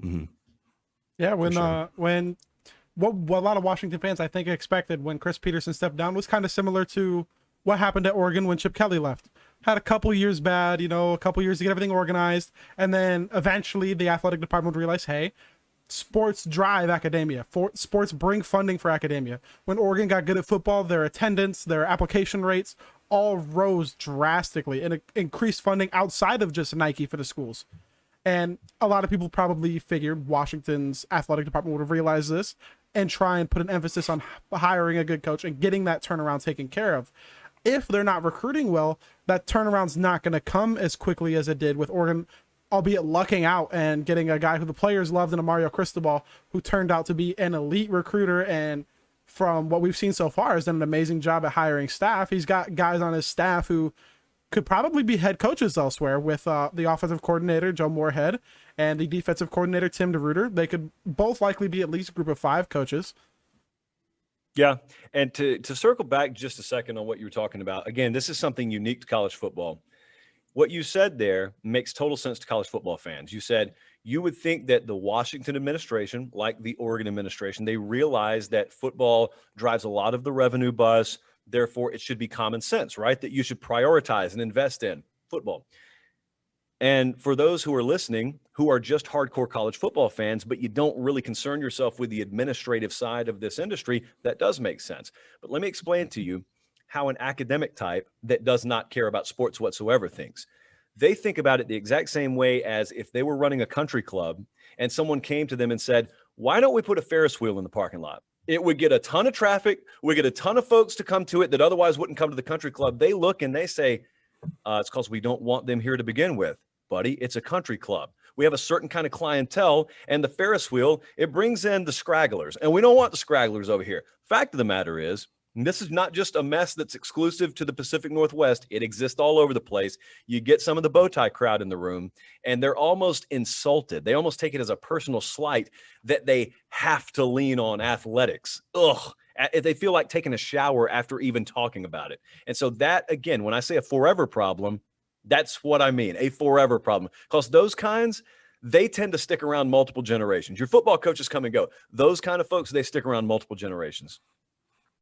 Mm-hmm. Yeah, For sure. when what a lot of Washington fans I think expected when Chris Peterson stepped down was kind of similar to what happened at Oregon when Chip Kelly left. Had a couple years bad, a couple years to get everything organized, and then eventually the athletic department realized, hey, sports drive academia. Sports bring funding for academia. When Oregon got good at football, their attendance, their application rates all rose drastically and increased funding outside of just Nike for the schools. And a lot of people probably figured Washington's athletic department would have realized this and try and put an emphasis on hiring a good coach and getting that turnaround taken care of. If they're not recruiting well, that turnaround's not going to come as quickly as it did with Oregon, albeit lucking out and getting a guy who the players loved in a Mario Cristobal, who turned out to be an elite recruiter and from what we've seen so far has done an amazing job at hiring staff. He's got guys on his staff who could probably be head coaches elsewhere with the offensive coordinator, Joe Moorhead, and the defensive coordinator, Tim DeRuyter. They could both likely be at least a group of 5 coaches. Yeah. And to circle back just a second on what you were talking about, again, this is something unique to college football. What you said there makes total sense to college football fans. You said you would think that the Washington administration, like the Oregon administration, they realize that football drives a lot of the revenue buzz. Therefore, it should be common sense, right? That you should prioritize and invest in football. And for those who are listening, who are just hardcore college football fans, but you don't really concern yourself with the administrative side of this industry, that does make sense. But let me explain to you how an academic type that does not care about sports whatsoever thinks. They think about it the exact same way as if they were running a country club and someone came to them and said, why don't we put a Ferris wheel in the parking lot? It would get a ton of traffic. We get a ton of folks to come to it that otherwise wouldn't come to the country club. They look and they say, it's because we don't want them here to begin with. Buddy, it's a country club. We have a certain kind of clientele, and the Ferris wheel, it brings in the scragglers, and we don't want the scragglers over here. Fact of the matter is, this is not just a mess that's exclusive to the Pacific Northwest. It exists all over the place. You get some of the bow tie crowd in the room, and they're almost insulted. They almost take it as a personal slight that they have to lean on athletics. Ugh. They feel like taking a shower after even talking about it. And so that, again, when I say a forever problem, that's what I mean, a forever problem. Because those kinds, they tend to stick around multiple generations. Your football coaches come and go. Those kind of folks, they stick around multiple generations.